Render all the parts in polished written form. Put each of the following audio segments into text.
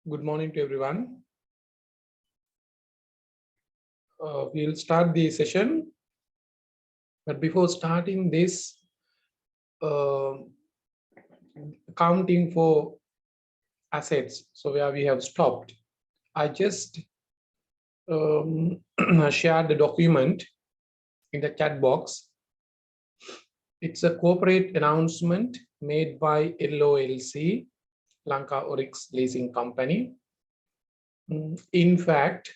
Good morning to everyone. We'll start the session, but before starting this uh, accounting for assets, so where we have stopped, I just shared the document in the chat box. It's a corporate announcement made by LOLC, Lanka Oryx Leasing Company. In fact,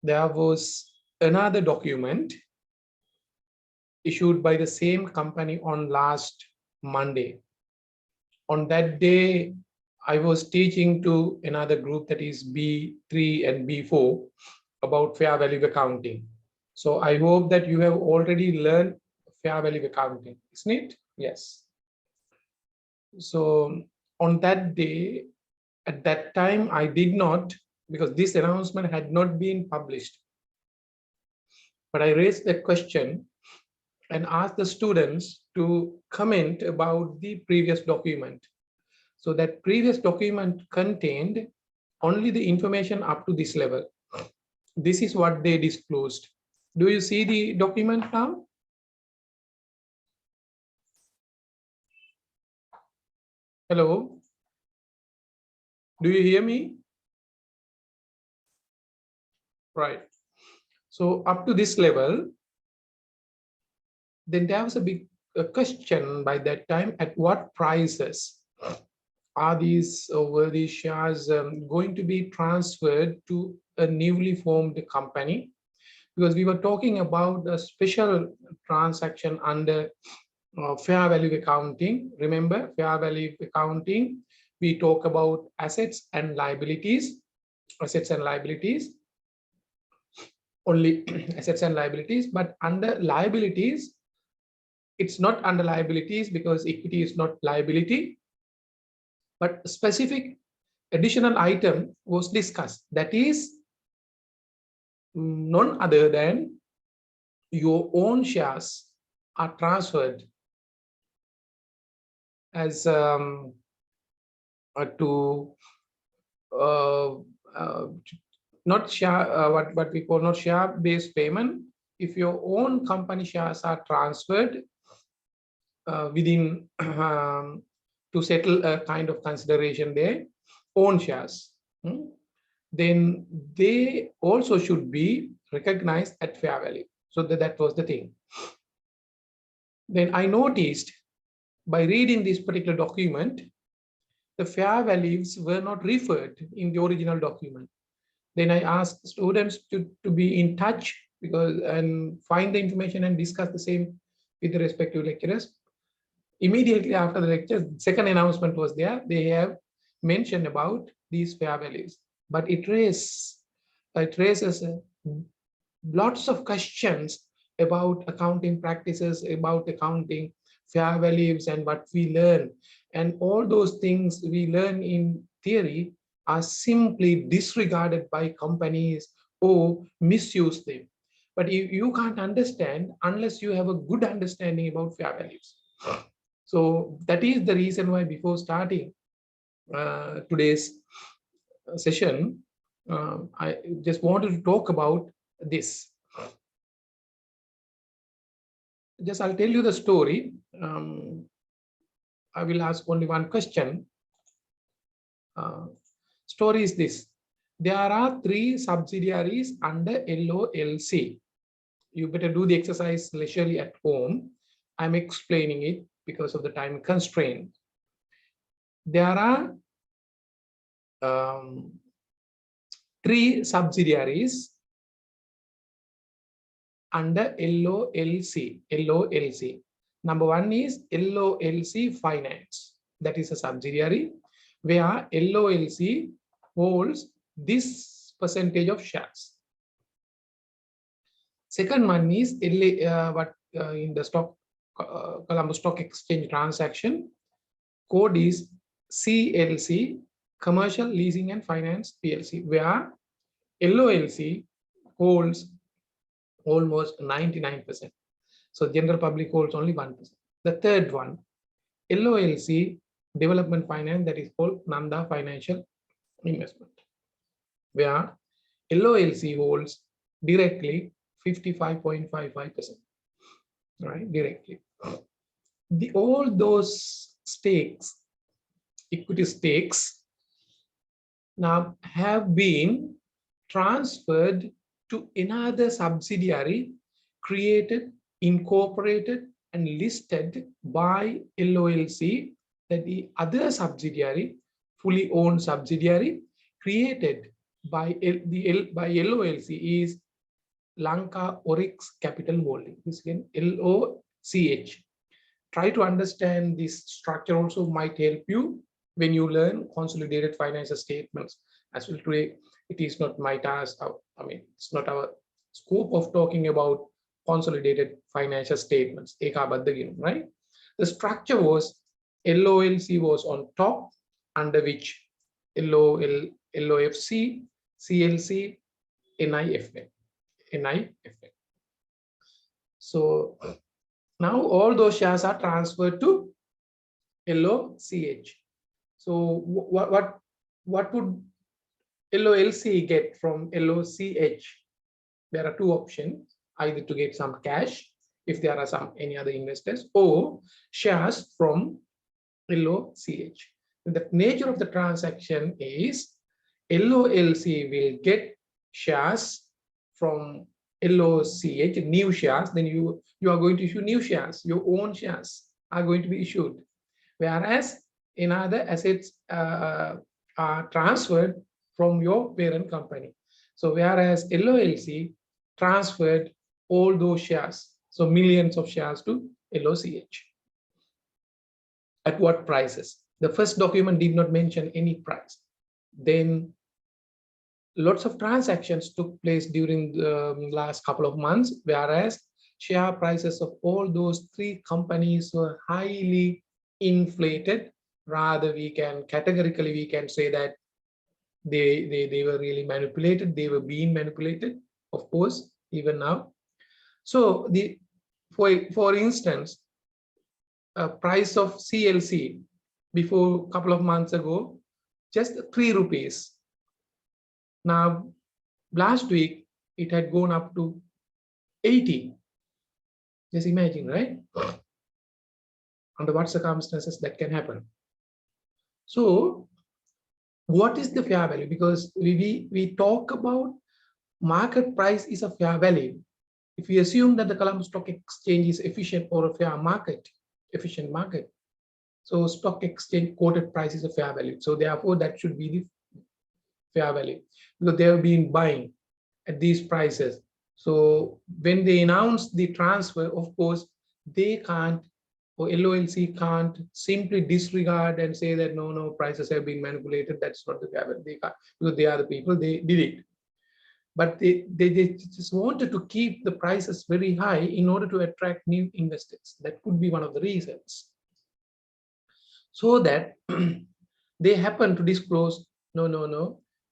there was another document issued by the same company on last Monday. On that day, I was teaching to another group, that is B3 and B4, about fair value accounting. So I hope that you have already learned fair value accounting, isn't it? Yes. So on that day, at that time, I did not, because this announcement had not been published. But I raised that question and asked the students to comment about the previous document. So that previous document contained only the information up to this level. This is what they disclosed. Do you see the document now? Hello? Do you hear me? Right. So up to this level, then there was a big question by that time: at what prices are these shares going to be transferred to a newly formed company? Because we were talking about a special transaction under fair value accounting. Remember, fair value accounting, we talk about assets and liabilities, only assets and liabilities. But under liabilities, it's not under liabilities because equity is not liability, but a specific additional item was discussed, that is none other than your own shares are transferred as to not share, what we call not share based payment. If your own company shares are transferred within to settle a kind of consideration, their own shares, then they also should be recognized at fair value. So that was the thing. Then I noticed, by reading this particular document, the fair values were not referred in the original document. Then I asked students to be in touch and find the information and discuss the same with the respective lecturers. Immediately after the lecture, second announcement was there. They have mentioned about these fair values, but it raises lots of questions about accounting practices, about accounting fair values, and what we learn. And all those things we learn in theory are simply disregarded by companies or misuse them. But you can't understand unless you have a good understanding about fair values. So that is the reason why, before starting today's session, I just wanted to talk about this. I'll tell you the story. I will ask only one question. Story is this: there are 3 subsidiaries under LOLC. You better do the exercise leisurely at home. I'm explaining it because of the time constraint. There are 3 subsidiaries under LOLC. Number 1 is LOLC Finance. That is a subsidiary where LOLC holds this percentage of shares. Second one is in the Colombo Stock Exchange transaction, code is CLC, Commercial Leasing and Finance PLC, where LOLC holds almost 99%. So general public holds only 1%. The third one, LOLC Development Finance, that is called Nanda Financial investment, where LOLC holds directly 55.55%, right? Directly. All those stakes, equity stakes, now have been transferred to another subsidiary created, incorporated, and listed by LOLC, that the other subsidiary, fully owned subsidiary created by LOLC is Lanka Oryx Capital Holding. This again LOCH. Try to understand this structure also might help you when you learn consolidated financial statements. As well today, it is not my task. I mean, it's not our scope of talking about consolidated financial statements, right? The structure was LOLC was on top, under which LOFC, CLC, NIFN. So now all those shares are transferred to LOCH. So what would LOLC get from LOCH? There are two options: either to get some cash if there are any other investors, or shares from LOCH. The nature of the transaction is LOLC will get shares from LOCH, new shares. Then you are going to issue new shares. Your own shares are going to be issued, whereas in other assets are transferred from your parent company. So whereas LOLC transferred all those shares, so millions of shares, to LOCH. At what prices? The first document did not mention any price. Then lots of transactions took place during the last couple of months, whereas share prices of all those three companies were highly inflated. Rather, we can categorically say that they were really manipulated. They were being manipulated, of course, even now. So for instance, price of CLC before a couple of months ago, just 3 rupees. Now, last week, it had gone up to 80. Just imagine, right? Under what circumstances that can happen. So what is the fair value? Because we talk about market price is a fair value. If we assume that the Colombo Stock Exchange is efficient or a fair market, efficient market, so stock exchange quoted price is a fair value. So therefore, that should be the fair value, because they have been buying at these prices. So when they announce the transfer, of course, they can't, or LOLC can't simply disregard and say that no, prices have been manipulated. That's not the fair value. They can't, because they are the people, they did it. But they just wanted to keep the prices very high in order to attract new investors. That could be one of the reasons. So that they happen to disclose, no,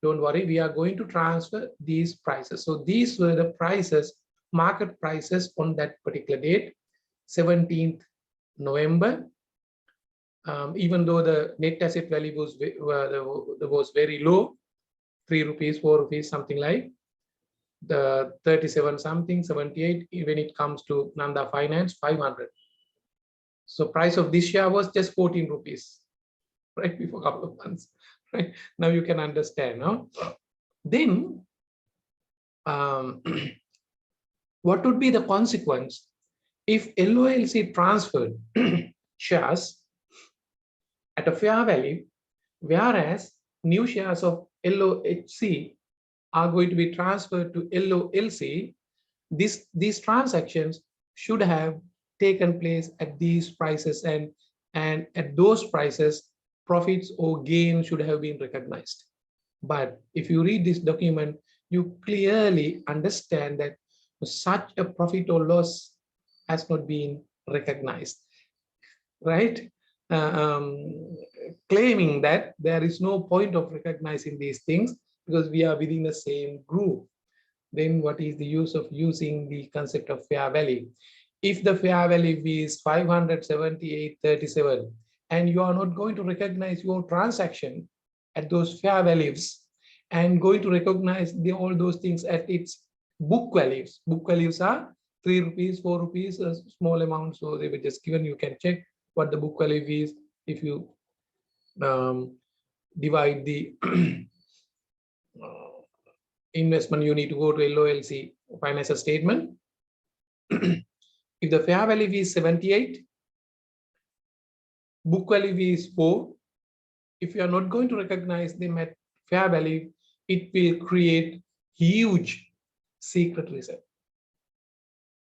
don't worry, we are going to transfer these prices. So these were the prices, market prices on that particular date, 17th November. Even though the net asset value was very low, 3 rupees, 4 rupees, something like the 37 something, 78, when it comes to Nanda Finance, 500. So price of this share was just 14 rupees, right, before a couple of months, right? Now you can understand, no? Then what would be the consequence if LOLC transferred shares at a fair value, whereas new shares of LOHC are going to be transferred to LOLC? These transactions should have taken place at these prices, and at those prices, profits or gain should have been recognized. But if you read this document, you clearly understand that such a profit or loss has not been recognized, right? Claiming that there is no point of recognizing these things because we are within the same group. Then what is the use of using the concept of fair value? If the fair value is 578.37 and you are not going to recognize your transaction, at those fair values and going to recognize all those things at its book values. Book values are 3 rupees, 4 rupees, a small amount. So they were just given. You can check what the book value is. If you divide the investment, you need to go to LOLC financial statement. If the fair value is 78, book value is 4. If you are not going to recognize them at fair value, it will create huge secret reserve.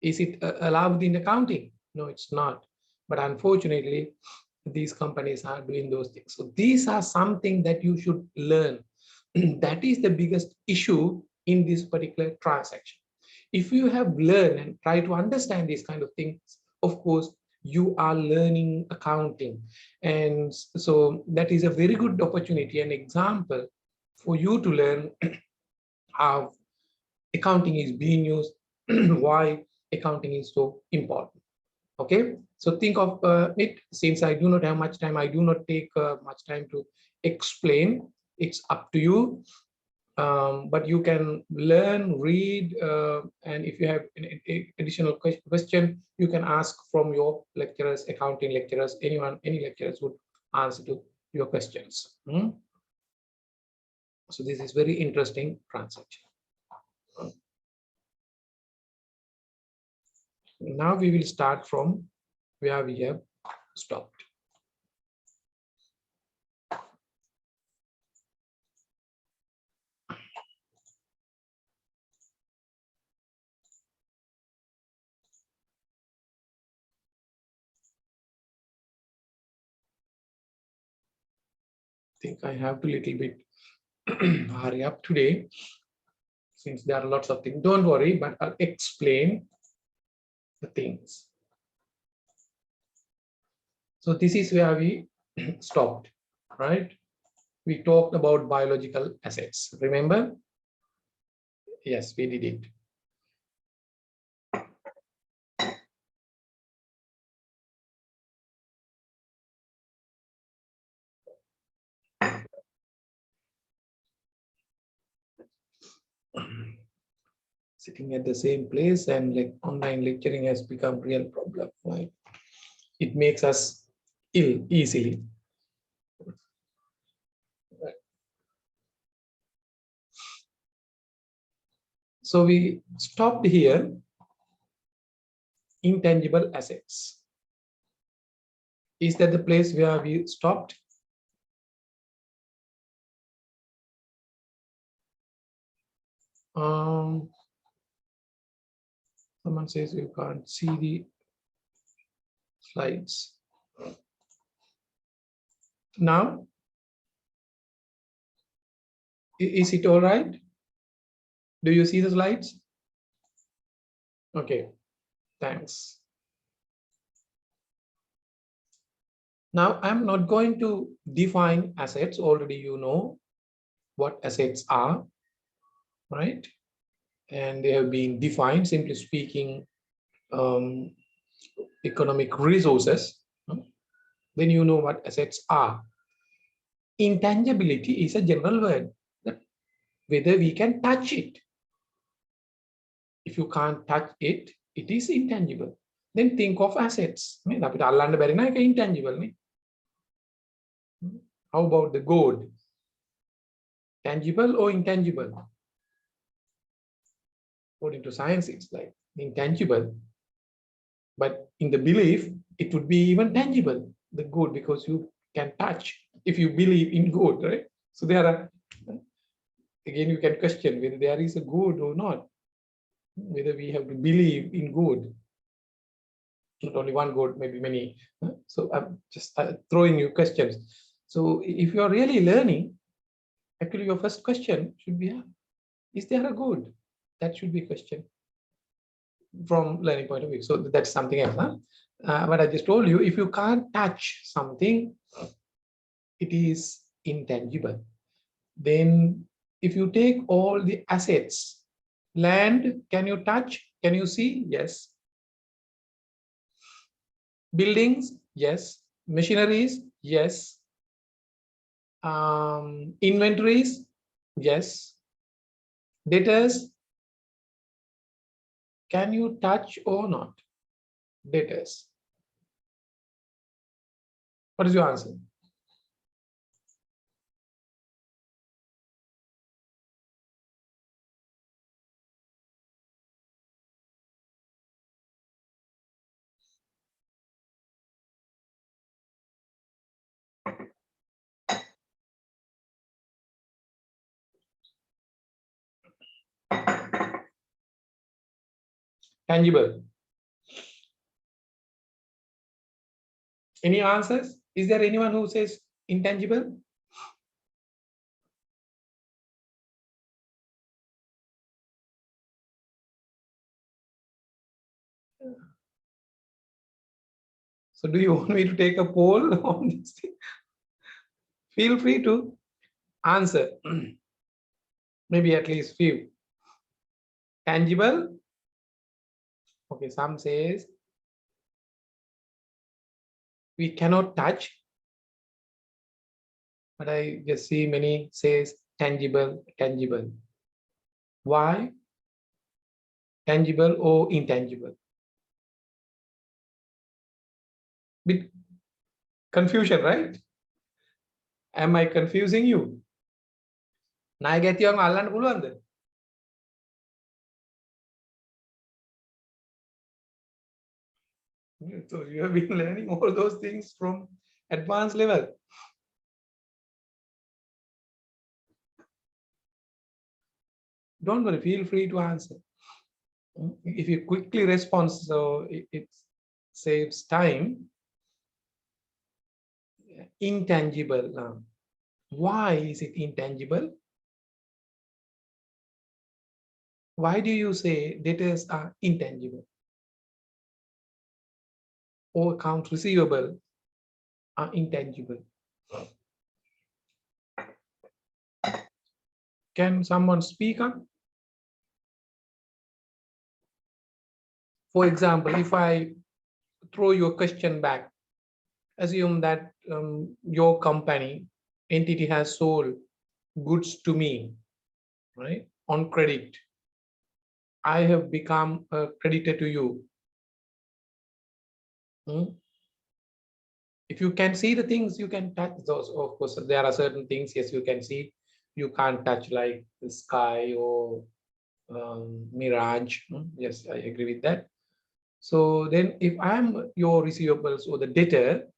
Is it allowed in accounting? No, it's not. But unfortunately, these companies are doing those things. So these are something that you should learn. That is the biggest issue in this particular transaction. If you have learned and try to understand these kind of things, of course, you are learning accounting. And so that is a very good opportunity, an example for you to learn how accounting is being used, why accounting is so important. Okay, so think of it. Since I do not have much time, I do not take much time to explain. It's up to you. But you can learn, read, and if you have an additional question, you can ask from your lecturers, accounting lecturers, anyone, any lecturers would answer to your questions. So this is very interesting transaction. Now we will start from where we have stopped. I think I have to little bit hurry up today since there are lots of things. Don't worry, but I'll explain the things. So this is where we stopped, right? We talked about biological assets. Remember? Yes, we did it. Sitting at the same place and like online lecturing has become real problem, right? It makes us ill easily. Right. So we stopped here. Intangible assets. Is that the place where we stopped? Someone says you can't see the slides. Now, is it all right? Do you see the slides? Okay, thanks. Now, I'm not going to define assets. Already you know what assets are, right? And they have been defined, simply speaking, economic resources. Then you know what assets are. Intangibility is a general word, that whether we can touch it. If you can't touch it, it is intangible. Then think of assets. Intangible. How about the gold? Tangible or intangible? According to science, it's like intangible. But in the belief, it would be even tangible, the gold, because you can touch if you believe in gold, right? So there are, again, you can question whether there is a good or not, whether we have to believe in good. Not only one good, maybe many. So I'm just throwing you questions. So if you are really learning, actually your first question should be, is there a good? That should be a question from learning point of view. So that's something else. But I just told you, if you can't touch something, it is intangible. Then if you take all the assets, land, can you touch? Can you see? Yes. Buildings? Yes. Machineries? Yes. Inventories, yes. Debtors, can you touch or not? Debtors. What is your answer? Tangible. Any answers? Is there anyone who says intangible? So do you want me to take a poll on this thing? Feel free to answer. Maybe at least few. Tangible. Okay, some says we cannot touch, but I just see many says tangible, tangible. Why? Tangible or intangible? Bit confusion, right? Am I confusing you? නායකයන් අල්ලන්න පුළුවන්ද? So you have been learning all those things from advanced level. Don't worry, feel free to answer. If you quickly respond, so it saves time. Intangible. Why is it intangible? Why do you say debtors are intangible? Or account receivable are intangible? Can someone speak up? For example, if I throw your question back, assume that your company entity has sold goods to me, right, on credit. I have become a creditor to you. If you can see the things, you can touch those. Of course, there are certain things, yes, you can see, you can't touch, like the sky or mirage. Yes, I agree with that. So then if I'm your receivables or the debtor,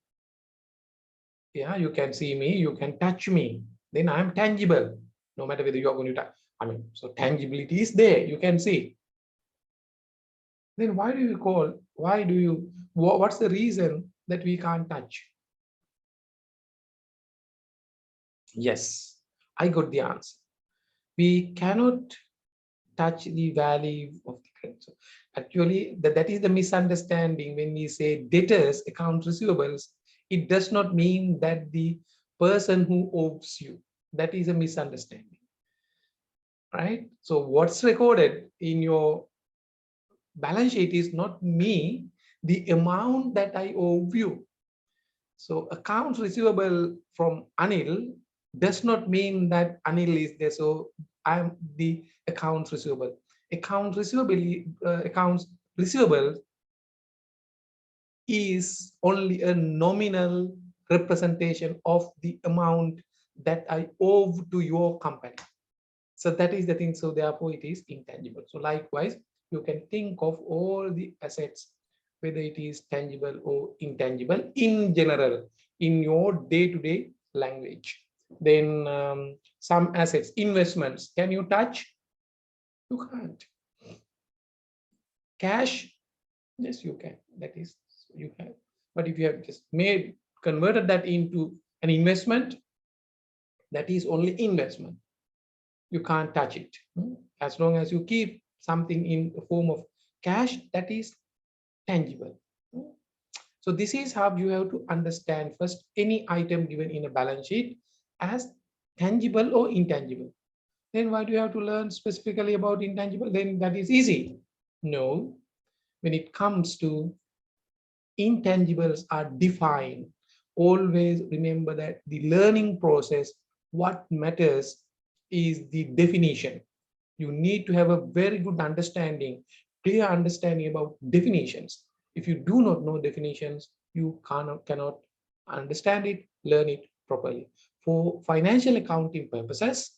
yeah, you can see me, you can touch me, then I'm tangible, no matter whether you're going to touch. I mean, so tangibility is there, you can see. Then why do you call, what's the reason that we can't touch? Yes, I got the answer. We cannot touch the value of the credit. So actually, that is the misunderstanding. When we say debtors, account receivables, it does not mean that the person who owes you. That is a misunderstanding, right? So what's recorded in your balance sheet is not me, the amount that I owe you. So accounts receivable from Anil does not mean that Anil is there, so I'm the accounts receivable. Accounts receivable is only a nominal representation of the amount that I owe to your company. So that is the thing. So therefore, it is intangible. So likewise, you can think of all the assets, whether it is tangible or intangible, in general, in your day-to-day language. Then some assets, investments, can you touch? You can't. Cash, yes, you can. That is, you can. But if you have just converted that into an investment, that is only investment. You can't touch it. As long as you keep something in the form of cash, that is tangible. So this is how you have to understand first any item given in a balance sheet as tangible or intangible. Then why do you have to learn specifically about intangible? Then that is easy. No, when it comes to intangibles are defined always remember that the learning process, what matters is the definition. You need to have a very good understanding, clear understanding about definitions. If you do not know definitions, you cannot understand it, learn it properly. For financial accounting purposes,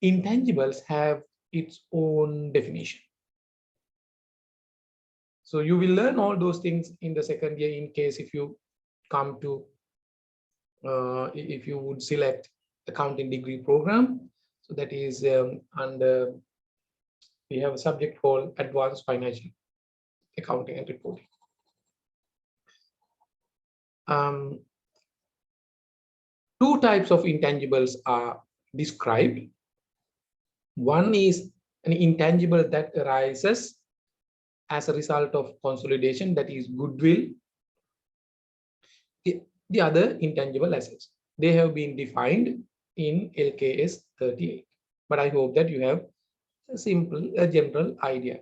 intangibles have its own definition. So you will learn all those things in the second year in case if you come to, if you would select accounting degree program. So that is under, we have a subject called advanced financial accounting and reporting. Two types of intangibles are described. One is an intangible that arises as a result of consolidation, that is goodwill. The other intangible assets, they have been defined in LKS 38. But I hope that you have a general idea.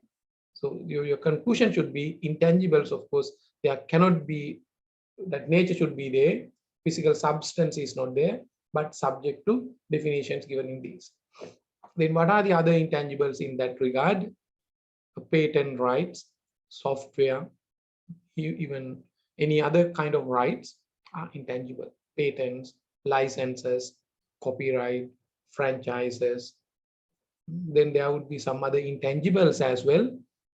So your conclusion should be intangibles, of course, there cannot be, that nature should be there, physical substance is not there, but subject to definitions given in these. Then what are the other intangibles in that regard? Patent rights, software, even any other kind of rights are intangible. Patents, licenses, copyright, franchises. Then there would be some other intangibles as well.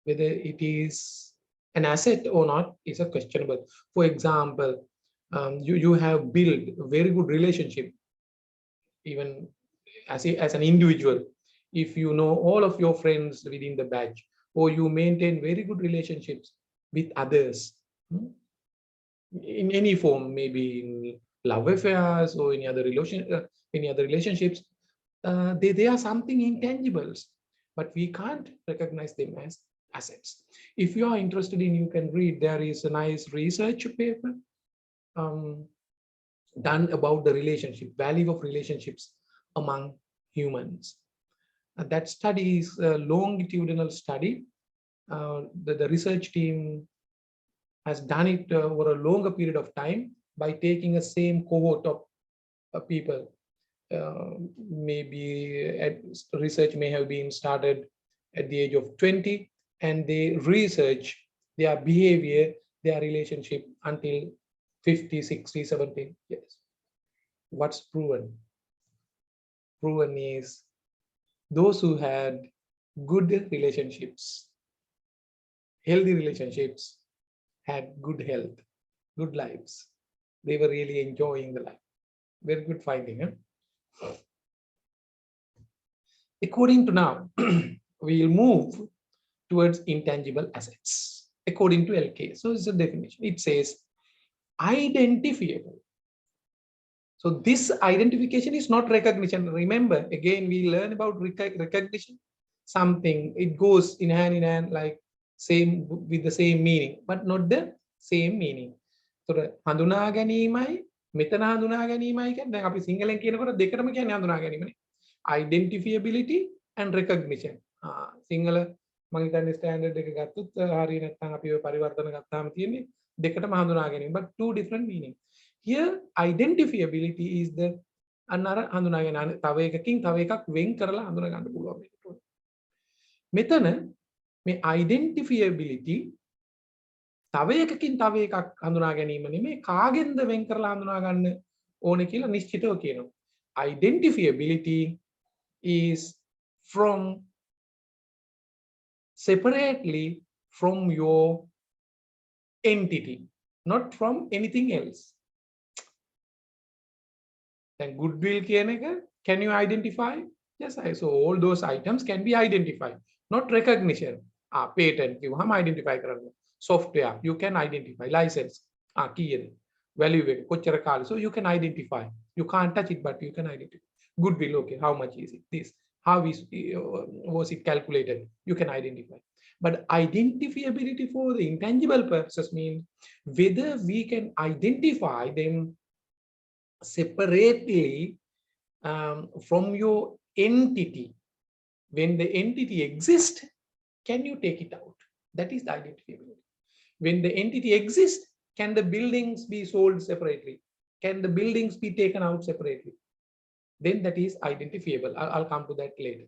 Whether it is an asset or not is a questionable. For example, you have built a very good relationship, even as an individual. If you know all of your friends within the batch, or you maintain very good relationships with others, in any form, maybe in love affairs or any other relationships, they are something intangibles, but we can't recognize them as assets. If you are interested in, you can read, there is a nice research paper done about the value of relationships among humans. That study is a longitudinal study. The research team has done it over a longer period of time by taking a same cohort of people. Maybe research may have been started at the age of 20, and they research their behavior, their relationship until 50, 60, 70 years. What's proven? Proven is those who had good relationships, healthy relationships, had good health, good lives. They were really enjoying the life. Very good finding. Huh? According to now, we'll move towards intangible assets, according to LK. So it's a definition. It says identifiable. So this identification is not recognition. Remember, again, we learn about recognition. Something, it goes in hand, like same with the same meaning, but not the same meaning. So the හඳුනා ගැනීමයි මෙතන හඳුනා ගැනීමයි කියන්නේ දැන් අපි සිංහලෙන් කියනකොට දෙකටම කියන්නේ හඳුනා ගැනීමනේ. Identifiability and recognition. සිංහල මම හිතන්නේ ස්ටෑන්ඩඩ් එක ගත්තොත් හරිය නැත්නම් අපි ඔය පරිවර්තන ගත්තාම තියෙන්නේ දෙකටම හඳුනා ගැනීම, but two different meaning. Here identifiability is the අන්නර හඳුනා ගැනීම, තව එකකින් තව එකක් වෙන් කරලා හඳුනා ගන්න පුළුවන් මේකට. මෙතන මේ identifiability තව එකකින් තව එකක් හඳුනා ගැනීම නෙමෙයි, කාගෙන්ද වෙන් කරලා හඳුනා ගන්න ඕනේ කියලා නිශ්චිතව කියනවා. Identifiability is from separately from your entity, not from anything else. And goodwill කියන එක, can you identify? Yes, so all those items can be identified, not recognition. Patent කිව්වම identify කරන්න. Software you can identify. License කීයද? Value එක කොච්චර කාලෙ. So you can identify. You can't touch it, but you can identify. Goodwill, okay, how much is it? This, how was it calculated? You can identify. But identifiability for the intangible purposes means whether we can identify them separately from your entity. When the entity exists, can you take it out? That is the identifiability. When the entity exists, can the buildings be sold separately? can the buildings be taken out separately? Then that is identifiable. I'll come to that later.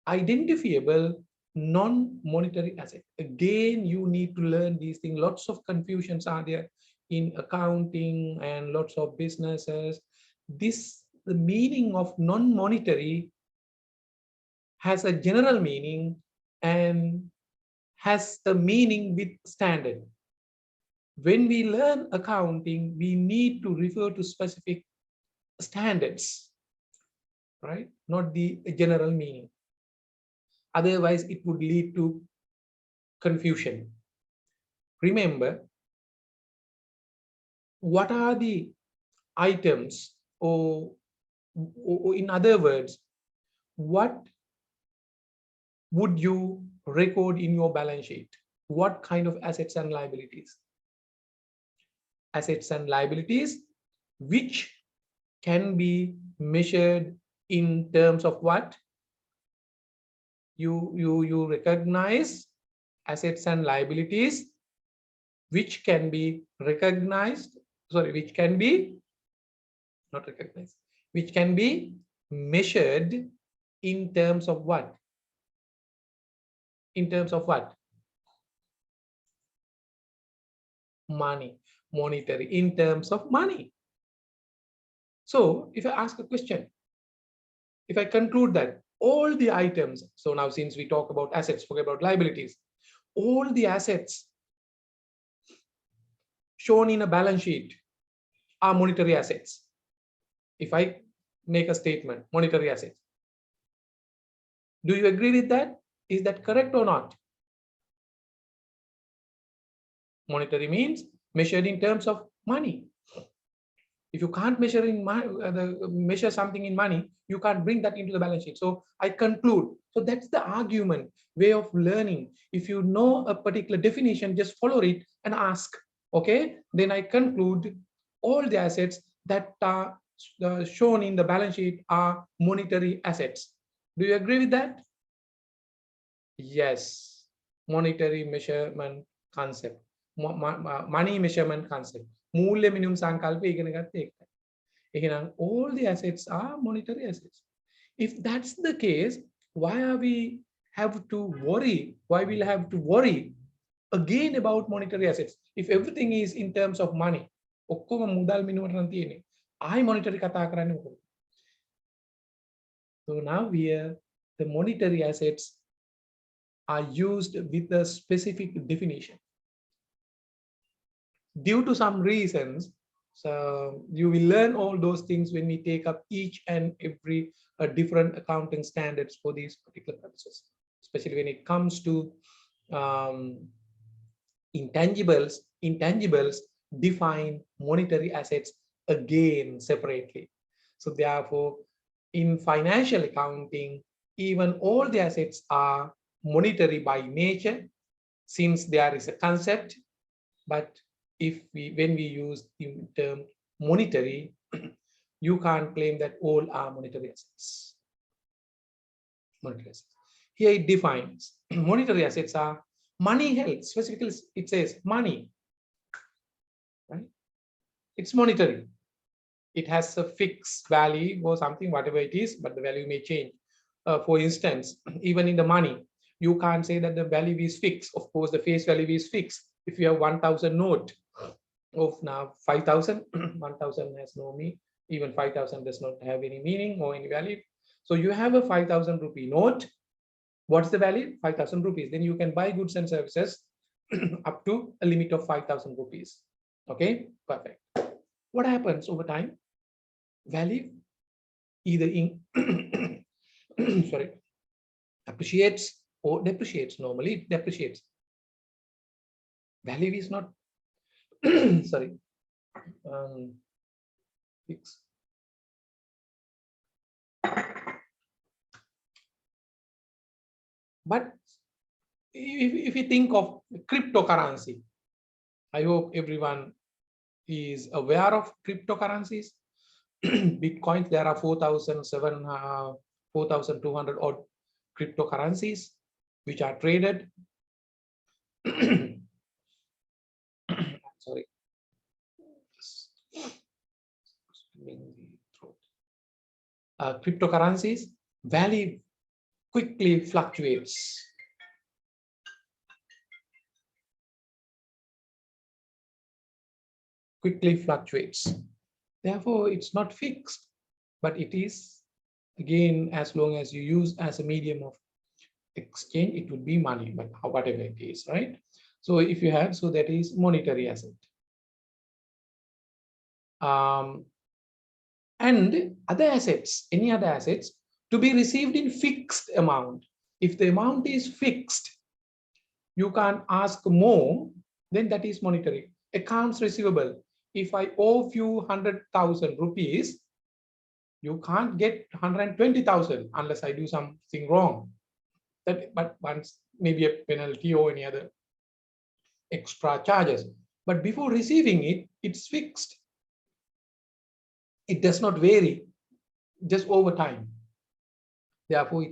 Identifiable non-monetary asset. Again, you need to learn these things. Lots of confusions are there in accounting and lots of businesses. The meaning of non-monetary has a general meaning and has a meaning with standard. When we learn accounting, we need to refer to specific standards, right? Not the general meaning. Otherwise, it would lead to confusion. Remember, what are the items, or in other words, what would you record in your balance sheet? What kind of assets and liabilities? Assets and liabilities which can be measured in terms of what? You recognize assets and liabilities which can be recognized, sorry, which can be not recognized, which can be measured in terms of what? In terms of what? Money, monetary, in terms of money. So if I ask a question, if I conclude that all the items, so now since we talk about assets, forget about liabilities, all the assets shown in a balance sheet are monetary assets. If I make a statement, monetary assets, do you agree with that? Is that correct or not? Monetary means measured in terms of money. If you can't measure measure something in money, you can't bring that into the balance sheet. So I conclude. So that's the argument, way of learning. If you know a particular definition, just follow it and ask. Okay, then I conclude all the assets that are shown in the balance sheet are monetary assets. Do you agree with that? Yes, monetary measurement concept, money measurement concept. මූල්‍ය මිනිම් සංකල්පය ඉගෙන ගත්තේ ඒකයි. එහෙනම් all the assets are monetary assets. If that's the case, why are we have to worry? Why will have to worry again about monetary assets? If everything is in terms of money, ඔක්කොම මුදල් මිනුමට නම් තියෙන්නේ. ආයි monetary කතා කරන්නේ මොකද? So now here the monetary assets are used with a specific definition. Due to some reasons, so you will learn all those things when we take up each and every different accounting standards for these particular purposes, especially when it comes to intangibles. Intangibles define monetary assets again separately. So therefore, in financial accounting, even all the assets are monetary by nature, since there is a concept. But when we use the term monetary, you can't claim that all are monetary assets. Monetary assets. Here it defines monetary assets are money held. Specifically, it says money. Right? It's monetary. It has a fixed value or something, whatever it is, but the value may change. For instance, even in the money, you can't say that the value is fixed. Of course, the face value is fixed. If you have 1,000 note of now 5,000, 1,000 has no meaning. Even 5,000 does not have any meaning or any value. So you have a 5,000 rupee note. What's the value? 5,000 rupees. Then you can buy goods and services up to a limit of 5,000 rupees. Okay, perfect. What happens over time? Value either in sorry, appreciates or depreciates. Normally it depreciates. Value is not sorry, fixed. But if you think of cryptocurrency, I hope everyone is aware of cryptocurrencies. Bitcoin, there are 4,200 odd cryptocurrencies which are traded. Sorry. cryptocurrencies, value quickly fluctuates. Therefore, it's not fixed, but it is, again, as long as you use as a medium of exchange, it would be money, but whatever it is, right? So if you have, so that is monetary asset. And other assets, any other assets, to be received in fixed amount. If the amount is fixed, you can't ask more, then that is monetary. Accounts receivable. If I owe you 100,000 rupees, you can't get 120,000 unless I do something wrong. But once maybe a penalty or any other extra charges. But before receiving it, it's fixed. It does not vary just over time. Therefore,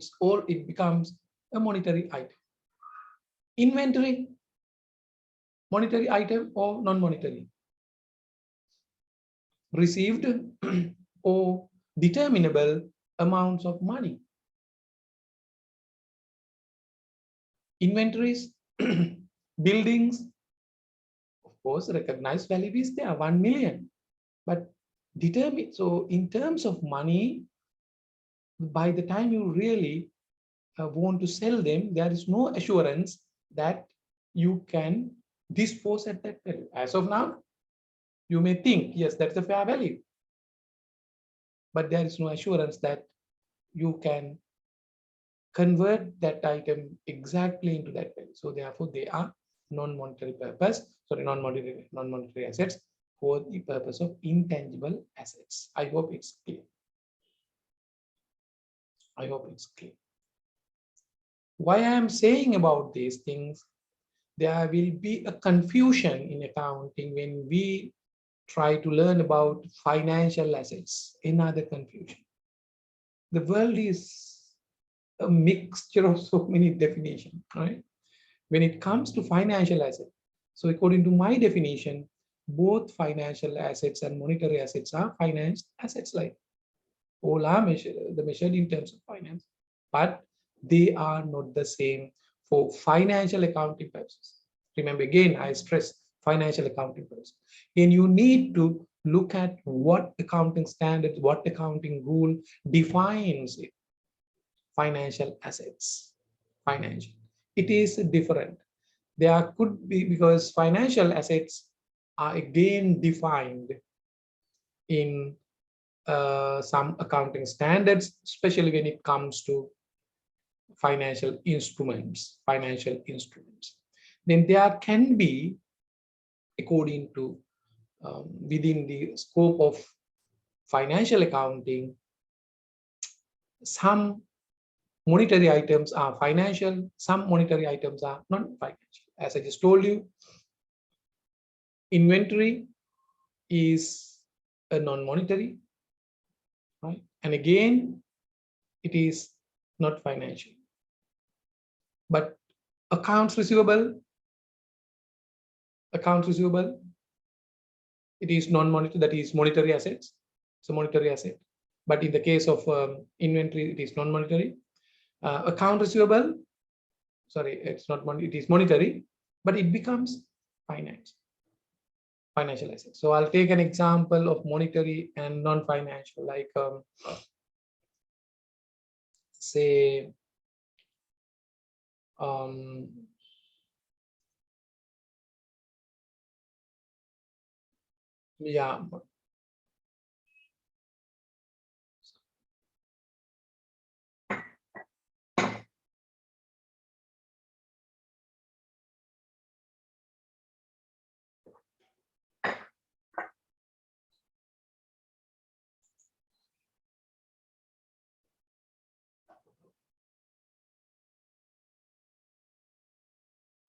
it becomes a monetary item. Inventory, monetary item or non-monetary? Received or determinable amounts of money. Inventories, buildings, of course, recognized value is there, 1 million. But so in terms of money, by the time you really want to sell them, there is no assurance that you can dispose at that value. As of now, you may think, yes, that's a fair value. But there is no assurance that you can convert that item exactly into that value. So therefore, they are non-monetary non-monetary assets for the purpose of intangible assets. I hope it's clear. I hope it's clear. Why I am saying about these things, there will be a confusion in accounting when we try to learn about financial assets. Another confusion. The world is a mixture of so many definitions, right? When it comes to financial assets, so according to my definition, both financial assets and monetary assets are financed assets, like all are measured in terms of finance, but they are not the same for financial accounting purposes. Remember, again, I stress financial accounting purposes. And you need to look at what accounting standards, what accounting rule defines it. Financial assets, financial. It is different. There could be, because financial assets are again defined in some accounting standards, especially when it comes to financial instruments. Then there can be, according to within the scope of financial accounting, some monetary items are financial, some monetary items are non-financial. As I just told you, inventory is a non-monetary, right? And again, it is not financial. But accounts receivable, it is non-monetary, that is monetary assets. It's a monetary asset. But in the case of inventory, it is non-monetary. Account receivable, sorry, it's not money, it is monetary, but it becomes financial assets. So I'll take an example of monetary and non-financial, like say yeah,